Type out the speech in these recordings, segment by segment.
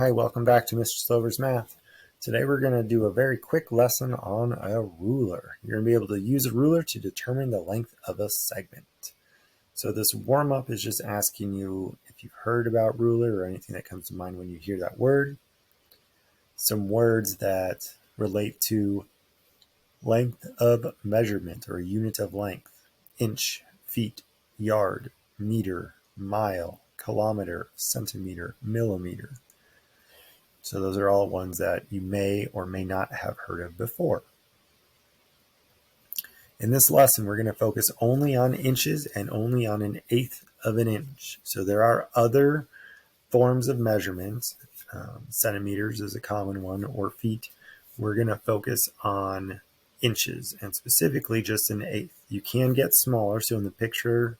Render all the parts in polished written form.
Hi, welcome back to Mr. Slover's Math. Today we're going to do a very quick lesson on a ruler. You're going to be able to use a ruler to determine the length of a segment. So this warm-up is just asking you if you've heard about ruler or anything that comes to mind when you hear that word. Some words that relate to length of measurement or unit of length: inch, feet, yard, meter, mile, kilometer, centimeter, millimeter. So those are all ones that you may or may not have heard of before. In this lesson, we're going to focus only on inches and only on an eighth of an inch. So there are other forms of measurements. Centimeters is a common one, or feet. We're going to focus on inches and specifically just an eighth. You can get smaller. So in the picture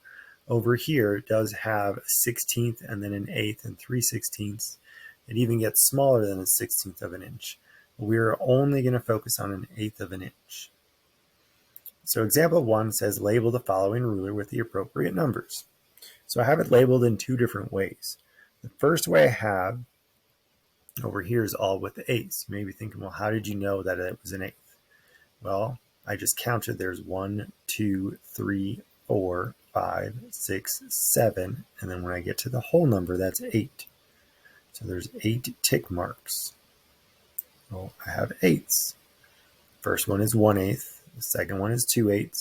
over here, it does have a 16th and then an eighth and 3/16. It even gets smaller than a 16th of an inch. We're only going to focus on an eighth of an inch. So example 1 says label the following ruler with the appropriate numbers. So I have it labeled in two different ways. The first way I have over here is all with the eighths. You may be thinking, well, how did you know that it was an eighth? Well, I just counted. There's 1, 2, 3, 4, 5, 6, 7, and then when I get to the whole number, that's 8. So there's 8 tick marks. Well, I have eighths. First one is 1/8. The second one is 2/8,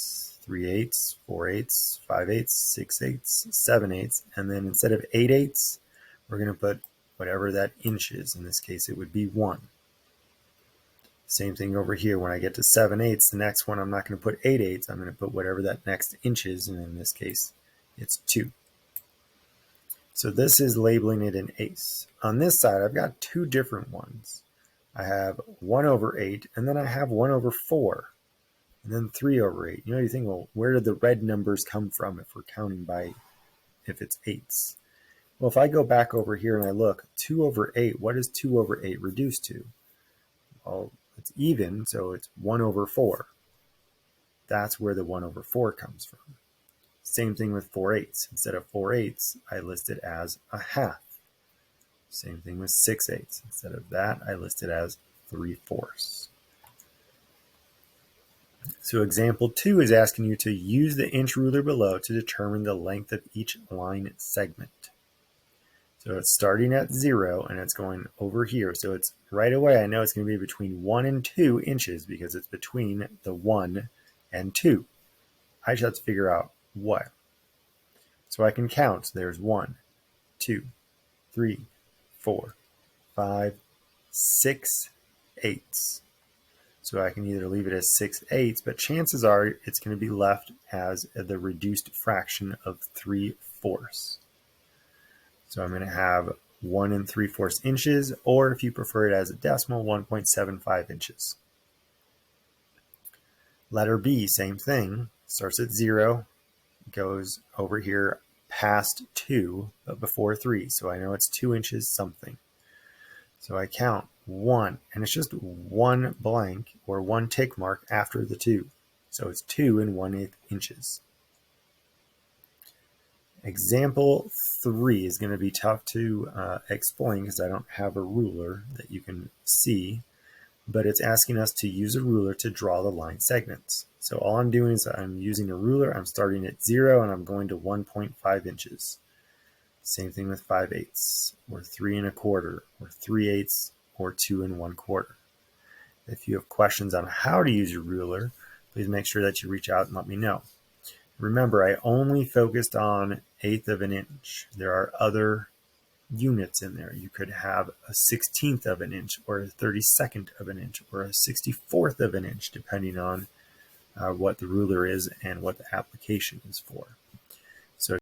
3/8, 4/8, 5/8, 6/8, 7/8. And then instead of 8/8, we're going to put whatever that inch is. In this case, it would be 1. Same thing over here. When I get to 7/8, the next one, I'm not going to put 8/8. I'm going to put whatever that next inch is. And in this case, it's 2. So this is labeling it in eighths. On this side, I've got two different ones. I have 1/8, and then I have 1/4, and then 3/8. You think, well, where did the red numbers come from if we're counting by, if it's eighths? Well, if I go back over here and I look, 2/8, what is 2/8 reduced to? Well, it's even, so it's 1/4. That's where the 1/4 comes from. Same thing with 4/8. Instead of 4/8, I list it as a half. Same thing with 6/8. Instead of that, I list it as 3/4. So example 2 is asking you to use the inch ruler below to determine the length of each line segment. So it's starting at 0 and it's going over here. So it's right away, I know it's going to be between 1 and 2 inches because it's between the 1 and 2. I just have to figure out what. So I can count. There's 1, 2, 3, 4, 5, 6 eighths. So I can either leave it as 6 eighths, but chances are it's going to be left as the reduced fraction of 3/4. So I'm going to have 1 3/4 inches, or if you prefer it as a decimal, 1.75 inches. Letter B, same thing. Starts at 0. Goes over here past 2, but before 3. So I know it's 2 inches something. So I count 1, and it's just one blank or one tick mark after the 2. So it's 2 1/8 inches. Example 3 is going to be tough to explain because I don't have a ruler that you can see, but it's asking us to use a ruler to draw the line segments. So all I'm doing is I'm using a ruler. I'm starting at 0 and I'm going to 1.5 inches. Same thing with 5/8, or 3 1/4, or 3/8, or 2 1/4. If you have questions on how to use your ruler, please make sure that you reach out and let me know. Remember, I only focused on eighth of an inch. There are other units in there. You could have a 16th of an inch, or a 32nd of an inch, or a 64th of an inch, depending on what the ruler is and what the application is for. So